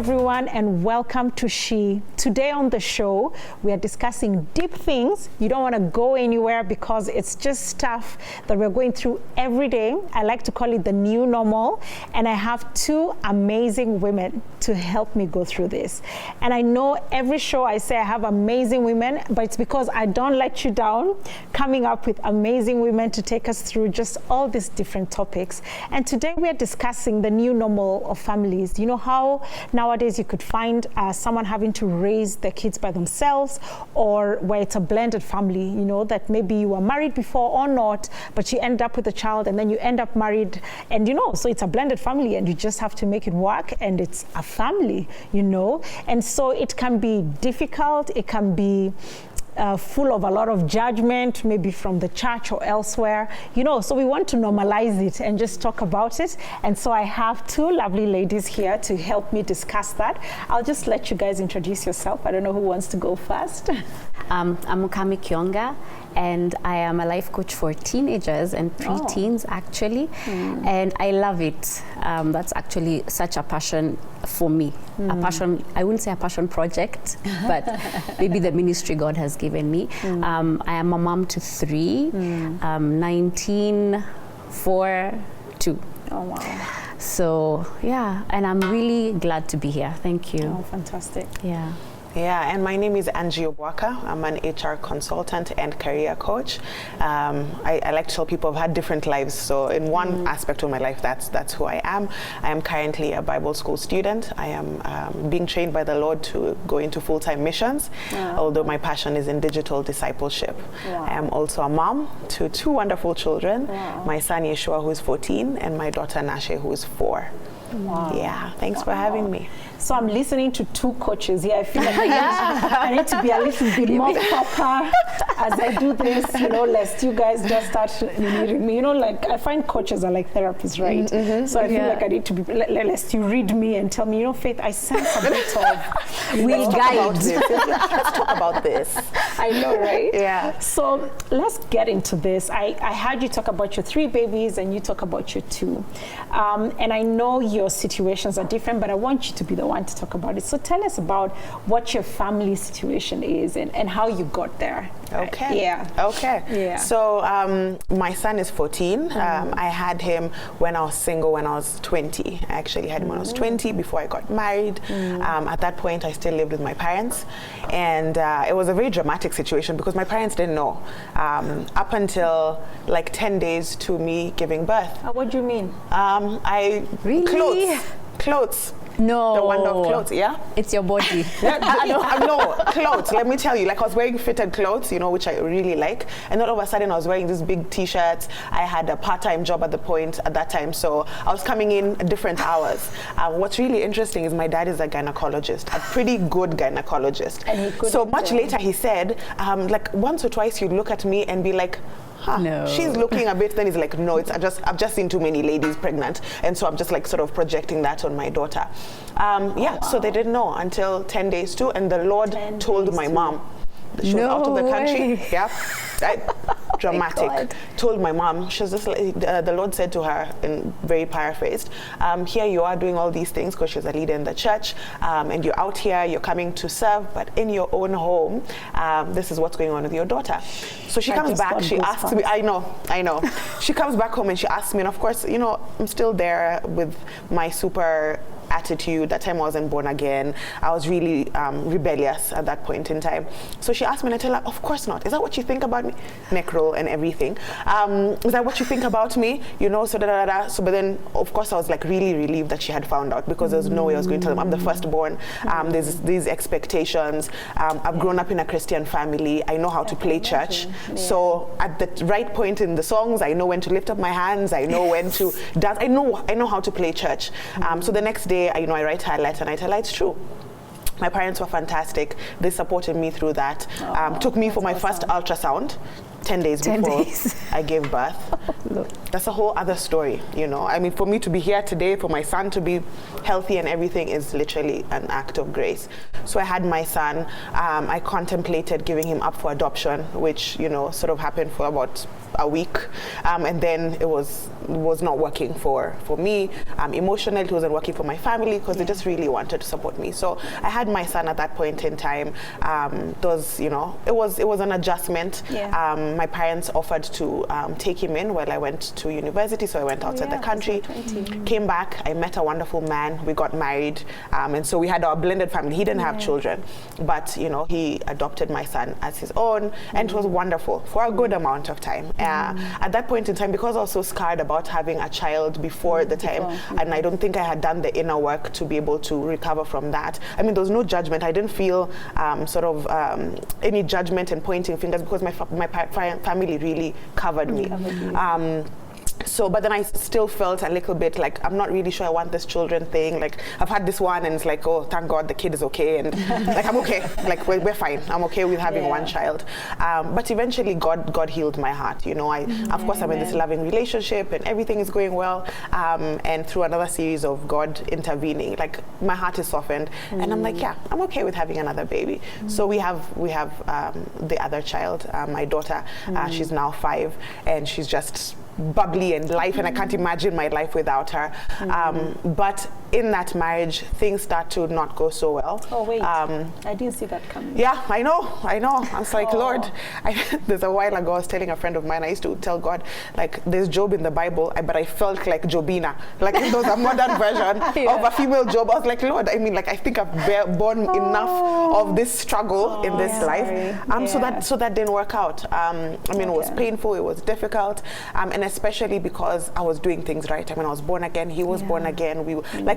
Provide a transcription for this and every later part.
everyone, and welcome to She. Today on the show, we are discussing deep things. You don't want to go anywhere because it's just stuff that we're going through every day. I like to call it the new normal, and I have two amazing women to help me go through this. And I know every show I say I have amazing women, but it's because I don't let you down, coming up with amazing women to take us through just all these different topics. And today we are discussing the new normal of families. You know how nowadays you could find someone having to raise their kids by themselves, or where it's a blended family, you know, that maybe you were married before or not, but you end up with a child and then you end up married, and you know, so it's a blended family and you just have to make it work, and it's a family, you know. And so it can be difficult, it can be full of a lot of judgment, maybe from the church or elsewhere, you know, so we want to normalize it and just talk about it. And so I have two lovely ladies here to help me discuss that. I'll just let you guys introduce yourself. I don't know who wants to go first. I'm Jeanne Kionga, and I am a life coach for teenagers and preteens, actually. And I love it. That's actually such a passion for me. A passion, I wouldn't say a passion project, but maybe the ministry God has given me. I am a mom to three, 19, 4, 2. Oh, wow. So, yeah, and I'm really glad to be here. Thank you. Oh, fantastic. Yeah. Yeah, and my name is Obwaka. I'm an HR consultant and career coach. I like to tell people I've had different lives. So in one aspect of my life, that's who I am. I am currently a Bible school student. I am being trained by the Lord to go into full-time missions, although my passion is in digital discipleship. I am also a mom to two wonderful children, my son Yeshua, who is 14, and my daughter Nashe, who is 4. Wow. Yeah, thanks for having me. So I'm listening to two coaches here. I feel like I need to be a little bit more proper as I do this, you know, lest you guys just start reading me. You know, like I find coaches are like therapists, right? So I feel like I need to be, lest you read me and tell me, you know, Faith, I sense a bit of, we'll guide. Let's talk about this. I know, right? Yeah. So let's get into this. I heard you talk about your 3 babies and you talk about your 2. And I know your situations are different, but I want you to be the one to talk about it. So tell us about what your family situation is and how you got there. Okay. Yeah. Okay. Yeah. So my son is 14. I had him when I was single, when I was 20. I actually had him when I was 20 before I got married. At that point, I still lived with my parents. And it was a very dramatic situation because my parents didn't know up until like 10 days to me giving birth. What do you mean? Clothes. No. The wonder of clothes, yeah? It's your body. No, clothes. Let me tell you, like I was wearing fitted clothes, you know, which I really like. And all of a sudden I was wearing these big t-shirts. I had a part-time job at that time. So I was coming in at different hours. What's really interesting is my dad is a gynecologist, a pretty good gynecologist. And so much later he said, like once or twice you'd look at me and be like, no. She's looking a bit, then he's like, no, I've just seen too many ladies pregnant. And so I'm just like sort of projecting that on my daughter. So they didn't know until 10 days too. And the Lord told my mom. She was out of the country. Yeah. Dramatic. Told my mom, she was just like, the Lord said to her, in very paraphrased, here you are doing all these things because she's a leader in the church, and you're out here, you're coming to serve, but in your own home, this is what's going on with your daughter. So she comes back, she asks me, I know. She comes back home and she asks me, and of course, you know, I'm still there with my super attitude. That time I wasn't born again. I was really rebellious at that point in time. So she asked me and I tell her, of course not. Is that what you think about me? Neck roll and everything. Is that what you think about me? You know, so da-da-da-da. So but then of course I was like really relieved that she had found out because there's no way I was going to tell them. I'm the firstborn. There's these expectations. I've grown up in a Christian family. I know how to play church. Yeah. So at the right point in the songs, I know when to lift up my hands. I know when to dance. I know how to play church. So the next day, I write her a letter and I tell her it's true. My parents were fantastic. They supported me through that. Took me for my first ultrasound 10 days before I gave birth. That's a whole other story, you know. I mean, for me to be here today, for my son to be healthy and everything is literally an act of grace. So I had my son. I contemplated giving him up for adoption, which, you know, sort of happened for about a week, and then it was not working for me. Emotionally, it wasn't working for my family because they just really wanted to support me. So I had my son at that point in time. It was an adjustment. My parents offered to take him in while I went to university, so I went outside the country, came back, I met a wonderful man, we got married, and so we had our blended family. He didn't have children, but he adopted my son as his own, and it was wonderful for a good amount of time. At that point in time, because I was so scarred about having a child before the time, and I don't think I had done the inner work to be able to recover from that. I mean, there was no judgment. I didn't feel any judgment and pointing fingers, because my family really covered me. But then I still felt a little bit like, I'm not really sure I want this children thing. Like, I've had this one, and it's like, oh, thank God the kid is okay, and like, I'm okay. Like, we're fine. I'm okay with having one child. But eventually, God healed my heart. Of course, I'm in this loving relationship, and everything is going well. And through another series of God intervening, like, my heart is softened, and I'm like, yeah, I'm okay with having another baby. So we have the other child, my daughter. She's now 5, and she's just bubbly and life, and I can't imagine my life without her. But in that marriage, things start to not go so well. Oh wait, I didn't see that coming. Yeah, I know. I was like, Lord, there's a while ago I was telling a friend of mine, I used to tell God, like, there's Job in the Bible, but I felt like Jobina, like if there was a modern version of a female Job. I was like, Lord, I mean, like, I think I've borne enough of this struggle in this life. So that didn't work out. It was painful, it was difficult, and especially because I was doing things right. I mean, I was born again, he was born again.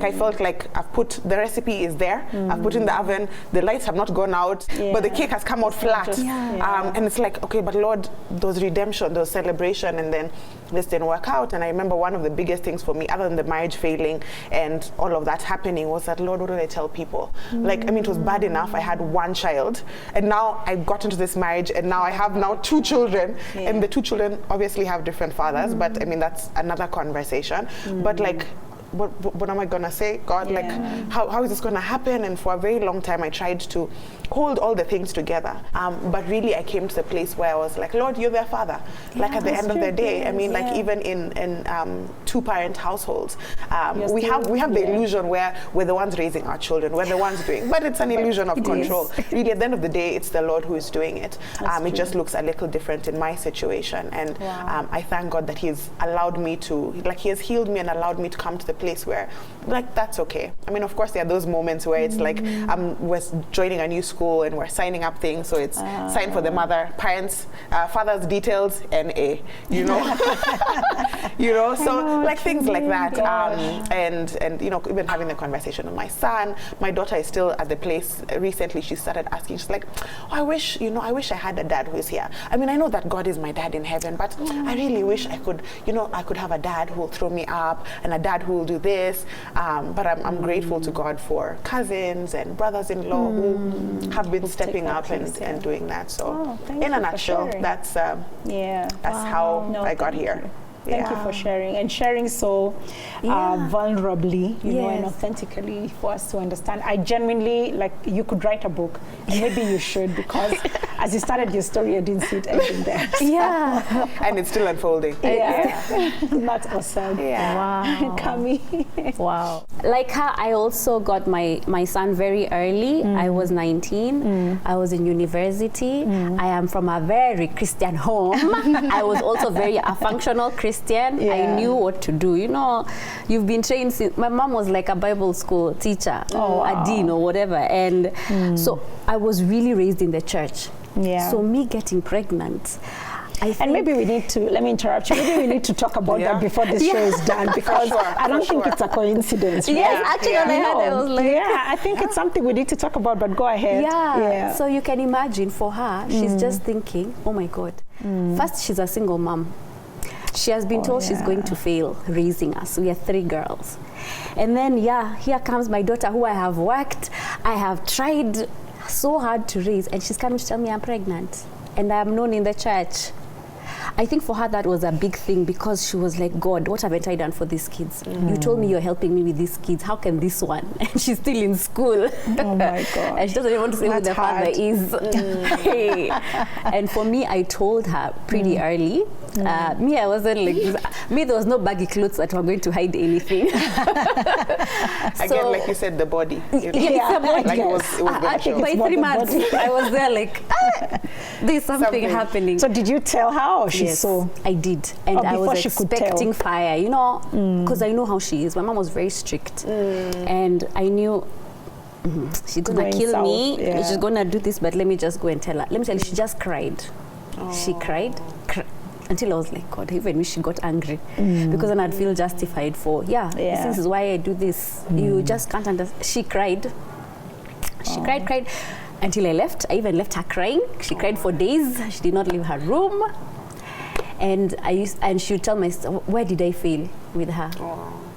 I felt like I've put, the recipe is there, I've put in the oven, the lights have not gone out, but the cake has come out flat. And it's like, okay, but Lord, those redemption, those celebration, and then this didn't work out. And I remember one of the biggest things for me, other than the marriage failing and all of that happening, was that, Lord, what do I tell people? Like, I mean, it was bad enough I had one child, and now I got into this marriage, and now I have 2 children, and the 2 children obviously have different fathers, but I mean, that's another conversation. But like, what am I gonna say, God? Like, how is this gonna happen? And for a very long time I tried to hold all the things together, but really I came to the place where I was like, Lord, you're their father. Like, at the end of the day, I mean, like, even in 2-parent households, we have the illusion where we're the ones raising our children, we're the ones doing, but it's an illusion of control. Really, at the end of the day, it's the Lord who is doing it. It just looks a little different in my situation, and I thank God that He's allowed me to, like, He has healed me and allowed me to come to the place where, like, that's okay. I mean, of course, there are those moments where it's like, we're joining a new school and we're signing up things, so it's signed for the parents, father's details, NA, so like things like that, and even having the conversation with my son. My daughter is still at the place. Recently, she started asking, she's like, I wish I had a dad who is here. I mean, I know that God is my dad in heaven, but I really wish I could have a dad who will throw me up, and a dad who will do this. But I'm grateful to God for cousins and brothers-in-law who have been stepping up and doing that. So in a nutshell, that's how I got here. Thank you for sharing, and sharing so vulnerably, and authentically for us to understand. I genuinely, like, you could write a book, and maybe you should, because as you started your story, I didn't see it ending there. So. And it's still unfolding. That's awesome. Wow. Kami. Wow. Like her, I also got my son very early. I was 19. I was in university. I am from a very Christian home. I was also a functional Christian. I knew what to do. You've been trained since, my mom was like a Bible school teacher, a dean or whatever. And so I was really raised in the church. So me getting pregnant, and maybe we need to, let me interrupt you, maybe we need to talk about that before this show is done, because I don't think it's a coincidence. Actually, I was like, I think it's something we need to talk about, but go ahead. So you can imagine, for her, she's just thinking, oh my God. First, she's a single mom. She has been told she's going to fail raising us. We are 3 girls. And then, here comes my daughter, who I have tried so hard to raise, and she's coming to tell me I'm pregnant, and I am known in the church. I think for her that was a big thing, because she was like, God, what haven't I done for these kids? You told me you're helping me with these kids. How can this one? And she's still in school. Oh my God. And she doesn't even want to say who the father is. And for me, I told her pretty early. Me, I wasn't like this. Me, there was no baggy clothes that were going to hide anything. Again, like you said, the body. It's a body. Like it was I think by it's more 3 the months, body. I was there like, there's something happening. So did you tell her, or she Yes, saw? I did. And I before was she could expecting tell. fire, you know, because I know how she is. My mom was very strict. And I knew she's going to Going kill south, me. yeah. She's going to do this, but let me just go and tell her. Let me tell you, she just cried. She cried. Until I was like, God, I even wish she got angry, because then I'd feel justified for, this is why I do this. You just can't understand. She cried. She cried until I left. I even left her crying. She cried for days. She did not leave her room. And she would tell me, where did I fail with her?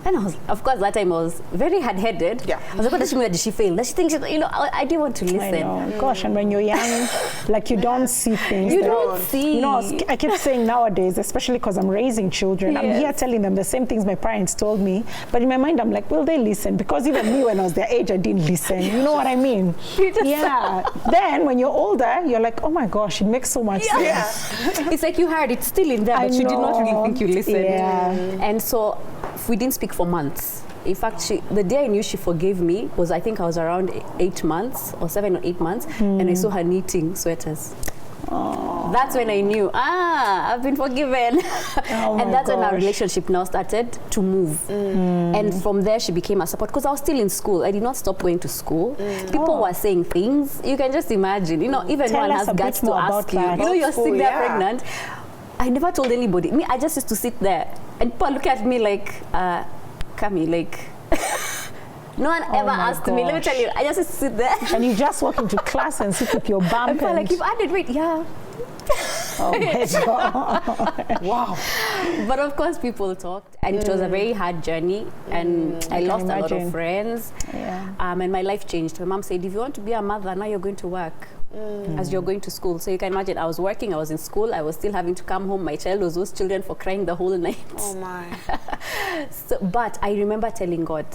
And I was, of course, that time I was very hard-headed. Yeah. I was like, what does she mean? Where did she fail? Does she think I didn't want to listen. I know. Gosh, and when you're young, like you don't see things. You don't see. You know, I keep saying nowadays, especially because I'm raising children, I'm here telling them the same things my parents told me. But in my mind, I'm like, will they listen? Because even me, when I was their age, I didn't listen. You know what I mean? Then when you're older, you're like, oh my gosh, it makes so much sense. Yeah. It's like you heard it's still in there, but you did not really think you listened. Yeah. And so we didn't speak for months. In fact, the day I knew she forgave me was, I think I was around 8 months or 7 or 8 months, and I saw her knitting sweaters. That's when I knew, I've been forgiven. And that's when our relationship now started to move. And from there, she became a support, because I was still in school. I did not stop going to school. People were saying things. You can just imagine, you know, even one has guts to ask you. You know, you're sitting there pregnant. I never told anybody. Me, I just used to sit there, and people look at me like, Kami, like, no one ever asked me. Let me tell you, I just used to sit there. And you just walk into class and sit with your bump. And people like, you've added weight, Oh my God. Wow. But of course, people talked, and it was a very hard journey, and I lost a lot of friends. And my life changed. My mom said, if you want to be a mother, now you're going to work. As you're going to school. So you can imagine, I was working, I was in school, I was still having to come home. My child was those children for crying the whole night. Oh my. But I remember telling God,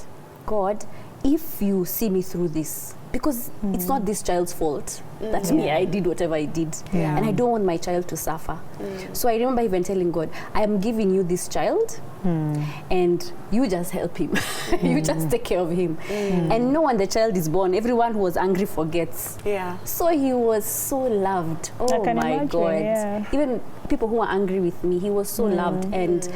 if you see me through this, because it's not this child's fault. That's me, I did whatever I did. And I don't want my child to suffer. So I remember even telling God, I am giving you this child, and you just help him. You just take care of him. And no, when the child is born, everyone who was angry forgets. So he was so loved. Oh my God. Even people who were angry with me, he was so loved. And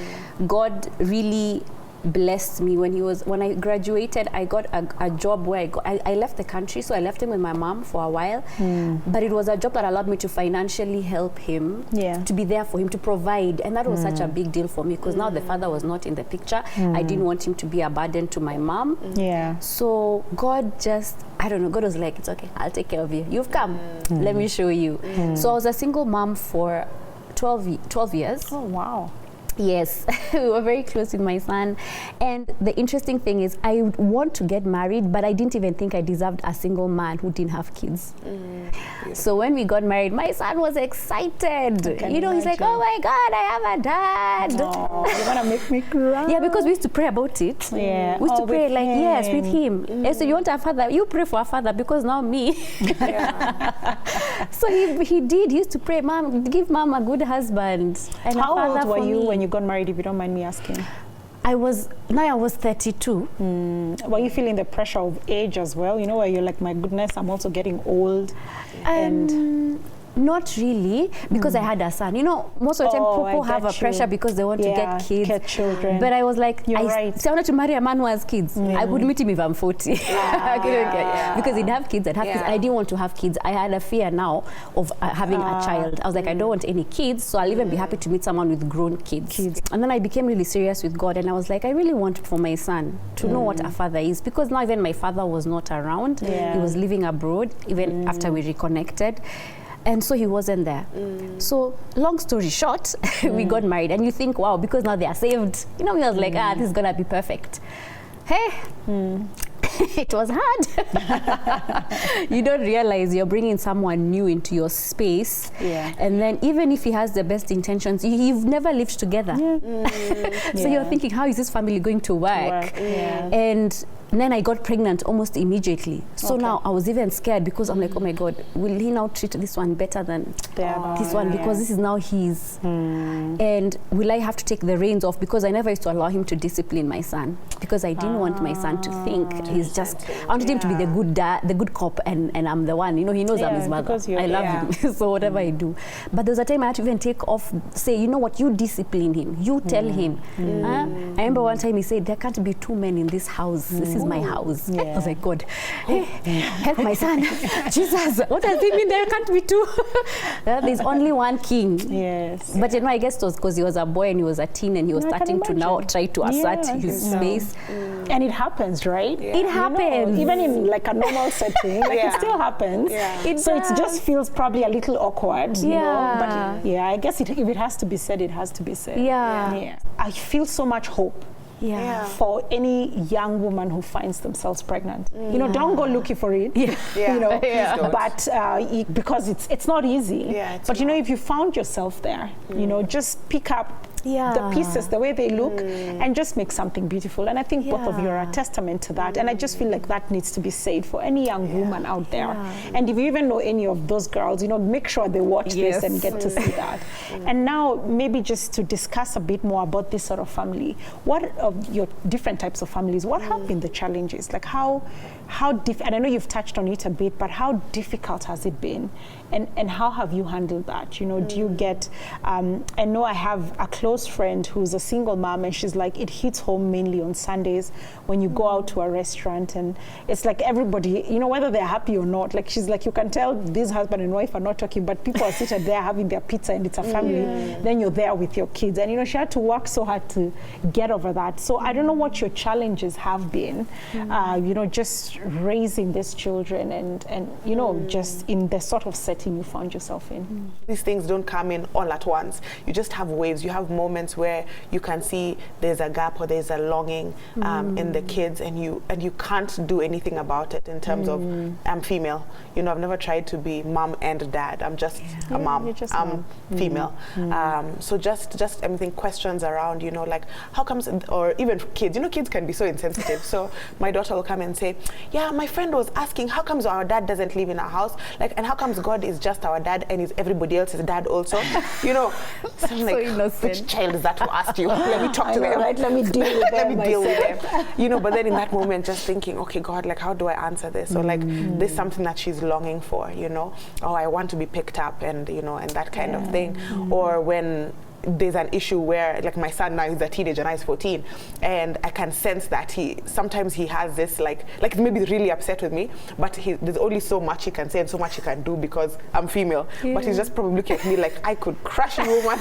God really blessed me when I graduated. I got a job where I left the country, so I left him with my mom for a while, but it was a job that allowed me to financially help him, to be there for him, to provide, and that was such a big deal for me, because now the father was not in the picture. I didn't want him to be a burden to my mom. So God just, I don't know, God was like, it's okay, I'll take care of you. You've come, let me show you. So I was a single mom for 12 years. Oh wow. Yes, we were very close with my son. And the interesting thing is, I want to get married, but I didn't even think I deserved a single man who didn't have kids. So when we got married, my son was excited. You know, he's like, oh my God, I have a dad. Oh, you're gonna make me cry. Yeah, because we used to pray about it. We used to pray like, yes, with him. And so you want a father, you pray for a father, because now me. So he did. He used to pray, Mom, give Mom a good husband. And how old were you when you got married, if you don't mind me asking? I was 32. Were you feeling the pressure of age as well? You know, where you're like, my goodness, I'm also getting old. And not really, because I had a son. You know, most of the time people have a pressure because they want to get kids. Get children. But I was like, I wanted to marry a man who has kids. I would meet him if I'm 40. Because he'd have kids, I'd have kids. And I didn't want to have kids. I had a fear now of having a child. I was like, I don't want any kids, so I'll even be happy to meet someone with grown kids. And then I became really serious with God, and I was like, I really want for my son to know what a father is, because now even my father was not around. He was living abroad, even after we reconnected. And so he wasn't there. So long story short, we got married, and you think, wow, because now they are saved. You know, we was like, this is gonna be perfect. Hey, it was hard. You don't realize you're bringing someone new into your space. Yeah. And then even if he has the best intentions, you've never lived together. So you're thinking, how is this family going to work? Yeah. And then I got pregnant almost immediately. So now I was even scared because I'm like, oh my God, will he now treat this one better than this one? Because this is now his. And will I have to take the reins off? Because I never used to allow him to discipline my son because I didn't want my son to think he's just, I wanted him to be the good dad, the good cop, and I'm the one. You know, he knows I'm his mother. I love him. So whatever I do. But there's a time I had to even take off, say, you know what, you discipline him. You tell him. I remember one time he said, there can't be two men in this house. This is my house. I was like, God, help my son. Jesus, what does it mean there can't be two? There's only one king. Yes. But you know, I guess it was because he was a boy and he was a teen and he was starting to now try to assert his space. And it happens, right? It happens. Even in like a normal setting, like it still happens. It just feels probably a little awkward, you know? But I guess if it has to be said, it has to be said. I feel so much hope. For any young woman who finds themselves pregnant, you know, don't go looking for it. You know, but because it's not easy. But you know, if you found yourself there, you know, just pick up the pieces, the way they look, and just make something beautiful. And I think both of you are a testament to that. And I just feel like that needs to be said for any young woman out there. And if you even know any of those girls, you know, make sure they watch this and get to see that. And now maybe just to discuss a bit more about this sort of family, what of your different types of families, what have been the challenges? Like how and I know you've touched on it a bit, but how difficult has it been? And how have you handled that? You know, do you get, I know I have a close friend who's a single mom, and she's like, it hits home mainly on Sundays when you go out to a restaurant, and it's like everybody, you know, whether they're happy or not, like she's like, you can tell this husband and wife are not talking, but people are sitting there having their pizza and it's a family. Then you're there with your kids. And, you know, she had to work so hard to get over that. So I don't know what your challenges have been, you know, just raising these children and you know, just in the sort of setting you found yourself in. These things don't come in all at once. You just have waves. You have moments where you can see there's a gap or there's a longing in the kids, and you can't do anything about it in terms of I'm female. You know, I've never tried to be mom and dad. I'm just a mom. I'm female. So just everything, questions around, you know, like how comes, or even kids, you know, kids can be so insensitive. So my daughter will come and say, yeah, my friend was asking, how comes our dad doesn't live in our house? Like, and how comes God is just our dad and is everybody else's dad also? You know, so I'm like, innocent. Which child is that who asked you? Let me talk to them. Right? Let me deal with them. Let me deal with them. You know, but then in that moment, just thinking, okay, God, like, how do I answer this? Or like, this is something that she's longing for, you know? Oh, I want to be picked up, and, you know, and that kind of thing. Or when there's an issue where, like, my son now is a teenager, now he's 14, and I can sense that sometimes he has this, like maybe really upset with me, but there's only so much he can say and so much he can do because I'm female. But he's just probably looking at me like, I could crush you, woman.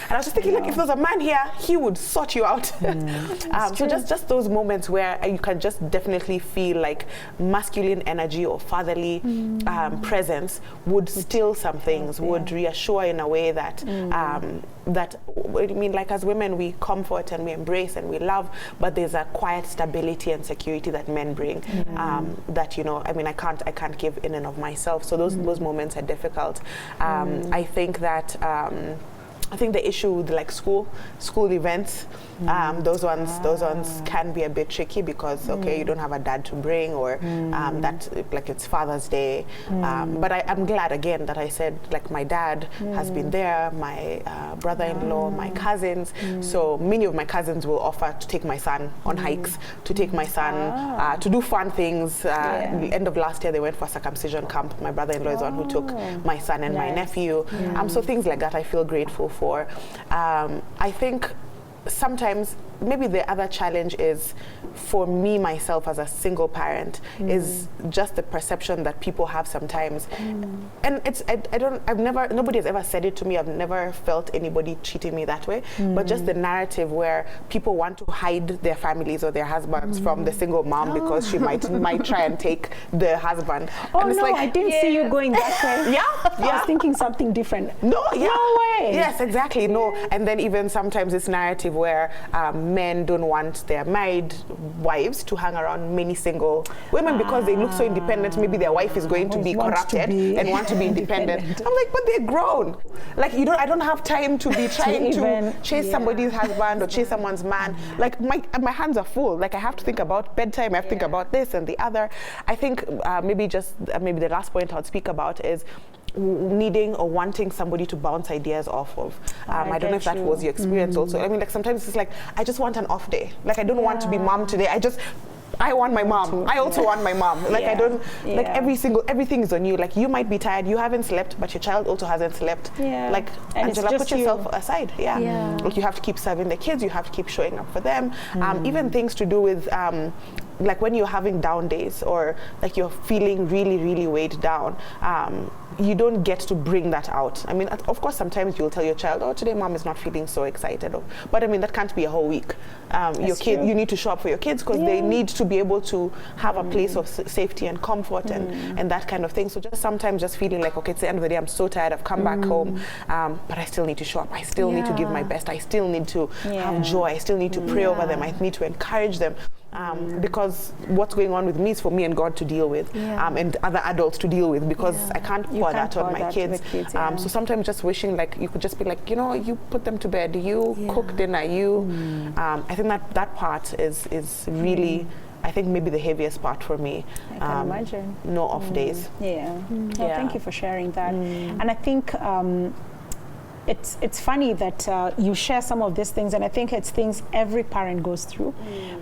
And I was just thinking, like, if there's a man here, he would sort you out. So just those moments where you can just definitely feel like masculine energy or fatherly presence would still some things, would reassure in a way that that, I mean, like, as women, we comfort and we embrace and we love, but there's a quiet stability and security that men bring that, you know, I mean, I can't give in and of myself. So those moments are difficult. I think that I think the issue with, like, school events, those ones can be a bit tricky because, okay, you don't have a dad to bring, or that, like, it's Father's Day. But I'm glad, again, that I said, like, my dad has been there, my brother-in-law, my cousins. So many of my cousins will offer to take my son on hikes, to take my son to do fun things. The end of last year, they went for a circumcision camp. My brother-in-law is the one who took my son and my nephew. So things like that I feel grateful for. I think sometimes maybe the other challenge is, for me, myself as a single parent, is just the perception that people have sometimes. And it's, nobody has ever said it to me. I've never felt anybody treating me that way. But just the narrative where people want to hide their families or their husbands from the single mom because she might try and take the husband. Oh, and it's no, like, I didn't see you going that way. I was thinking something different. No way. Yes, exactly. No. And then even sometimes this narrative narrative where men don't want their married wives to hang around many single women because they look so independent. Maybe their wife is going to be corrupted and want to be independent. I'm like, but they're grown. Like, I don't have time to be trying to chase somebody's husband or chase someone's man. Like, my hands are full. Like, I have to think about bedtime. I have to think about this and the other. I think maybe the last point I'll speak about is needing or wanting somebody to bounce ideas off of. I don't know if that was your experience also. I mean, like, sometimes it's like, I just want an off day. Like, I don't want to be mom today. I want my mom. I also want my mom. Like, I don't, like, everything is on you. Like, you might be tired, you haven't slept, but your child also hasn't slept. Like, and Angela, put yourself aside. Like, you have to keep serving the kids, you have to keep showing up for them. Even things to do with, like, when you're having down days or like you're feeling really, really weighed down, you don't get to bring that out. I mean, of course, sometimes you'll tell your child, oh, today mom is not feeling so excited. But I mean, that can't be a whole week. Your kid, you need to show up for your kids because they need to be able to have a place of safety and comfort and that kind of thing. So just sometimes just feeling like, okay, it's the end of the day, I'm so tired, I've come back home, but I still need to show up. I still need to give my best. I still need to have joy. I still need to pray over them. I need to encourage them. Because what's going on with me is for me and God to deal with, and other adults to deal with, because I can't pour that on my kids. So sometimes just wishing like you could just be like, you know, you put them to bed, you cook dinner, you. I think that part is really, I think maybe the heaviest part for me. I can imagine. No off days. Well, thank you for sharing that. And I think it's funny that you share some of these things, and I think it's things every parent goes through,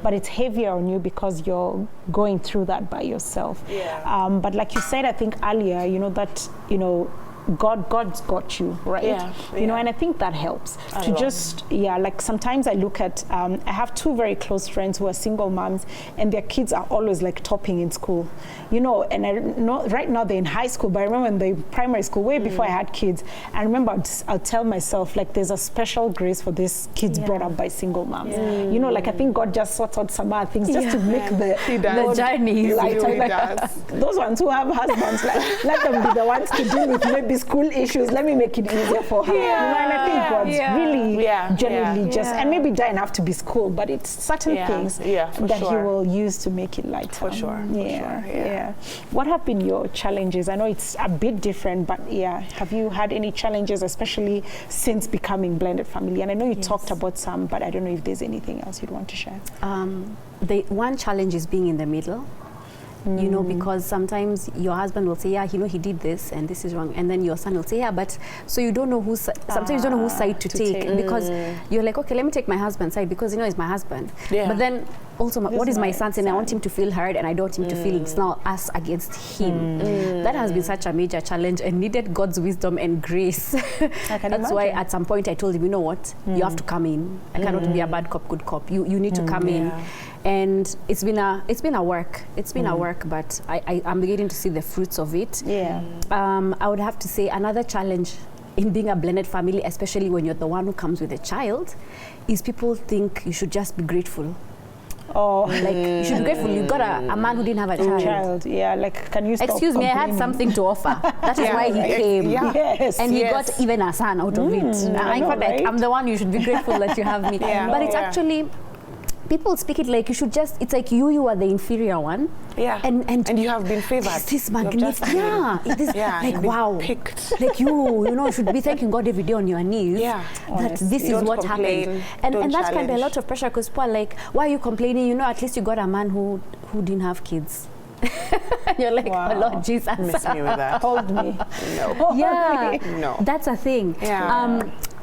but it's heavier on you because you're going through that by yourself. But like you said, I think earlier, you know, that, you know, God's got you, right? You know, and I think that helps to just, like sometimes I look at, I have two very close friends who are single moms, and their kids are always like topping in school, you know, and I know right now they're in high school, but I remember in the primary school, way before I had kids, I remember I'll tell myself, like, there's a special grace for these kids brought up by single moms. You know, like, I think God just sorts out some other things just to make the journey lighter. Like, those ones who have husbands, like, let them be the ones to deal with maybe school issues. Let me make it easier for her. You know, and I think God's really genuinely just, and maybe it doesn't have to be school, but it's certain things that He will use to make it lighter. For sure. What have been your challenges? I know it's a bit different, but have you had any challenges, especially since becoming blended family? And I know you talked about some, but I don't know if there's anything else you'd want to share. The one challenge is being in the middle. You know, because sometimes your husband will say, you know, he did this and this is wrong, and then your son will say, but so you don't know sometimes you don't know whose side to take, because you're like, okay, let me take my husband's side because, you know, he's my husband. But then also, what is my son's saying? I want him to feel heard, and I don't want him to feel it's not us against him. That has been such a major challenge and needed God's wisdom and grace. That's why at some point I told him, you know what, you have to come in. I cannot be a bad cop, good cop. You need to come in. And it's been a work. It's been a work, but I'm beginning to see the fruits of it. I would have to say another challenge in being a blended family, especially when you're the one who comes with a child, is people think you should just be grateful. Like, you should be grateful. You got a man who didn't have a child. Like, can you stop Excuse me, I had something to offer. That is why he came. And he got even a son out of it. I felt like I'm the one you should be grateful that you have me. But it's actually, people speak it like you should just, it's like you are the inferior one. And you have been favored. This magnificent. Like, wow. Picked. Like, you know, should be thanking God every day on your knees. That this is what happened. And that can be a lot of pressure, because people are like, why are you complaining? You know, at least you got a man who didn't have kids. You're like, oh Lord Jesus. Miss me with that. Hold me. No. That's a thing.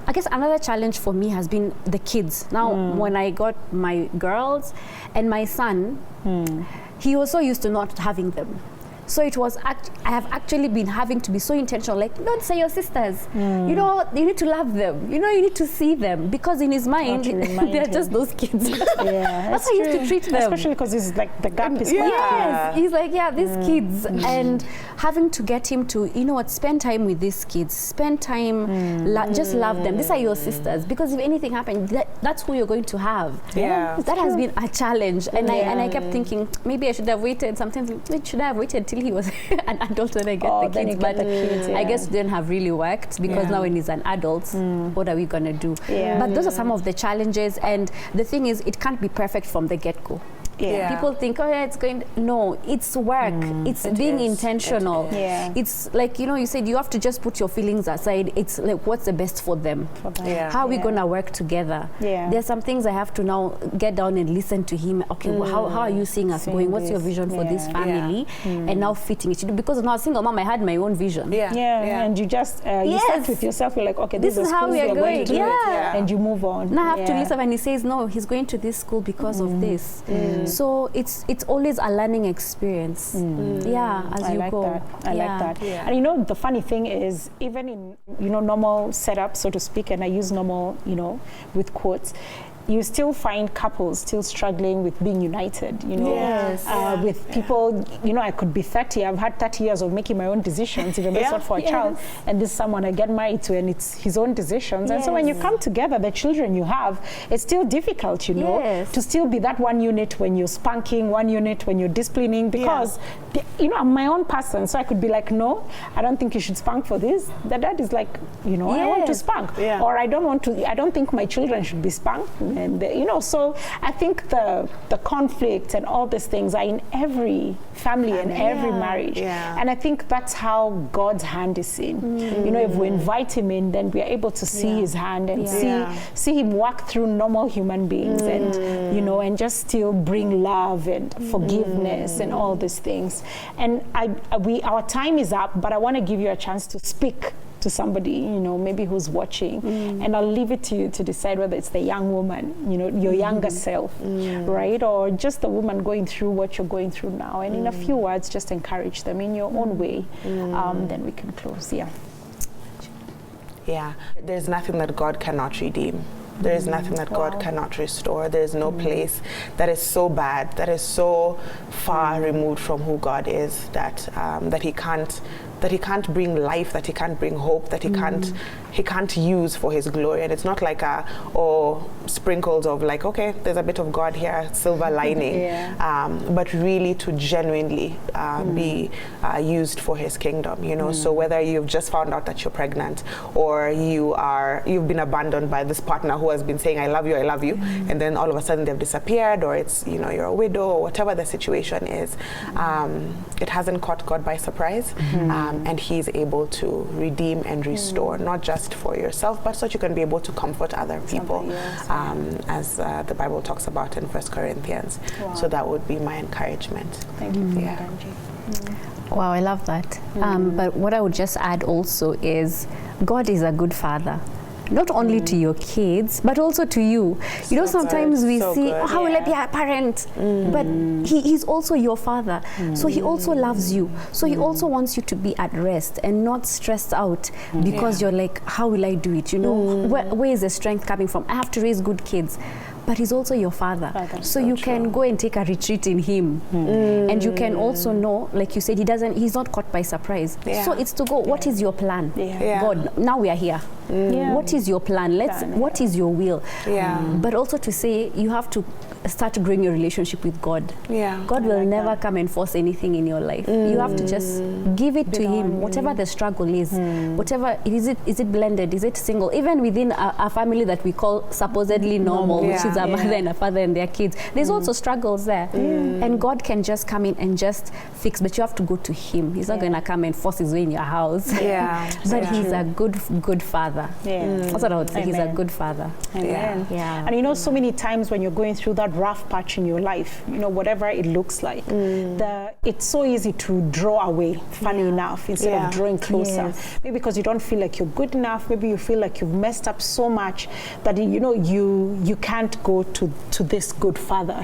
I guess another challenge for me has been the kids. Now, when I got my girls and my son, he also used to not having them. So it was, I have actually been having to be so intentional, like, don't say your sisters. You know, you need to love them. You know, you need to see them, because in his mind, they're just those kids. That's how he used to treat them. Especially because it's like the gap is he's like, these kids. And having to get him to, you know what, spend time with these kids. Spend time, just love them. These are your sisters. Because if anything happens, that's who you're going to have. That has been a challenge. And I kept thinking, maybe I should have waited. Sometimes, should I have waited till until he was an adult when I get the kids. But I guess it didn't have really worked because now when he's an adult, what are we going to do? But those are some of the challenges. And the thing is, it can't be perfect from the get-go. People think, oh yeah, it's going to, no, it's work. It's being intentional. It's like, you know, you said you have to just put your feelings aside. It's like, what's the best for them? How are we going to work together? There's some things I have to now get down and listen to him. Okay, well, how are you seeing us going? What's your vision for this family? And now fitting it. Because now, single mom, I had my own vision. And you just, you start with yourself, you're like, okay, this is how we are going. And you move on. Now I have to listen and he says, no, he's going to this school because of this. So it's always a learning experience. As you go. I like that. And you know, the funny thing is, even in, you know, normal setup, so to speak, and I use normal, you know, with quotes, you still find couples still struggling with being united, you know, with people, you know, I could be 30, I've had 30 years of making my own decisions, even though it's not for a child, and this is someone I get married to and it's his own decisions. And so when you come together, the children you have, it's still difficult, you know, to still be that one unit when you're spanking, one unit when you're disciplining, because, you know, I'm my own person, so I could be like, no, I don't think you should spank for this. The dad is like, you know, I want to spank, or I don't think my children should be spanked. And you know, so I think the conflict and all these things are in every family and every marriage, and I think that's how God's hand is seen. You know, if we invite him in, then we are able to see his hand and see him walk through normal human beings, and you know, and just still bring love and forgiveness and all these things. And our time is up, but I want to give you a chance to speak to somebody, you know, maybe who's watching, and I'll leave it to you to decide whether it's the young woman, you know, your younger self, right, or just the woman going through what you're going through now, and in a few words, just encourage them in your own way. Then we can close. There's nothing that God cannot redeem. There is nothing that God cannot restore. There is no place that is so bad, that is so far removed from who God is, that he can't bring life, that he can't bring hope, that he can't use for his glory. And it's not like sprinkles of like, okay, there's a bit of God here, silver lining, but really to genuinely be used for his kingdom, you know. So whether you've just found out that you're pregnant, or you've been abandoned by this partner who has been saying, I love you, and then all of a sudden they've disappeared, or it's, you know, you're a widow, or whatever the situation is, it hasn't caught God by surprise. And he's able to redeem and restore, not just for yourself, but so that you can be able to comfort other people, as the Bible talks about in 1 Corinthians. So that would be my encouragement. Thank you for that, Angie. Wow, I love that. But what I would just add also is God is a good father. Not only to your kids, but also to you. You know, sometimes we see, how will I be a parent? But he's also your father. So he also loves you. So he also wants you to be at rest and not stressed out because you're like, how will I do it? You know, where is the strength coming from? I have to raise good kids. But he's also your father. So you can go and take a retreat in him. And you can also know, like you said, he's not caught by surprise. So it's to go, what is your plan? God, now we are here. What is your plan? What is your will? But also to say, you have to start growing your relationship with God. God will never come and force anything in your life. You have to just give it to him, whatever the struggle is, whatever, is it blended, is it single, even within a family that we call supposedly normal, which is a mother and a father and their kids. There's also struggles there. And God can just come in and just fix, but you have to go to him. He's not going to come and force his way in your house. But he's a good father. That's what I would say. He's a good father. And you know, so many times when you're going through that rough patch in your life, you know, whatever it looks like, it's so easy to draw away, funny enough, instead of drawing closer. Maybe because you don't feel like you're good enough, maybe you feel like you've messed up so much that, you know, you can't go to this good father.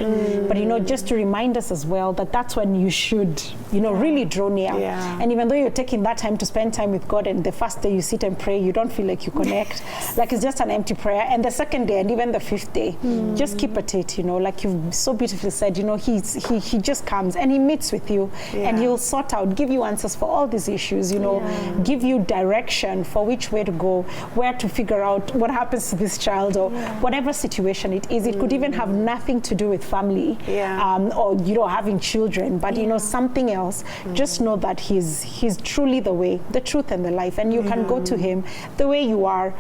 But, you know, just to remind us as well that that's when you should, you know, really draw near. And even though you're taking that time to spend time with God, and the first day you sit and pray, you don't feel like you connect, like it's just an empty prayer. And the second day and even the fifth day, just keep at it, you know, like you've so beautifully said, you know, he just comes and he meets with you and he'll sort out, give you answers for all these issues, you know, give you direction for which way to go, where to figure out what happens to this child, or whatever situation it is. It could even have nothing to do with family, or, you know, having children, but, you know, something else else, just know that he's truly the way, the truth, and the life. And you can go to him the way you are,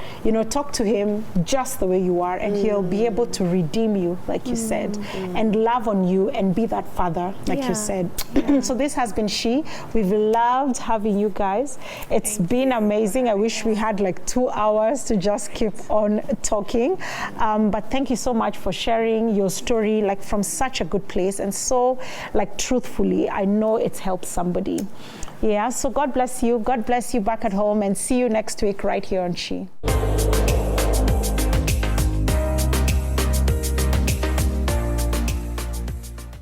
talk to him just the way you are, and he'll be able to redeem you, like you said, and love on you and be that father, like you said. So this has been She. We've loved having you guys. It's been amazing. I wish we had like 2 hours to just keep on talking. But thank you so much for sharing your story, like from such a good place and so like truthfully. I know it's helped somebody. Yeah, so God bless you. God bless you back at home, and see you next week right here on She.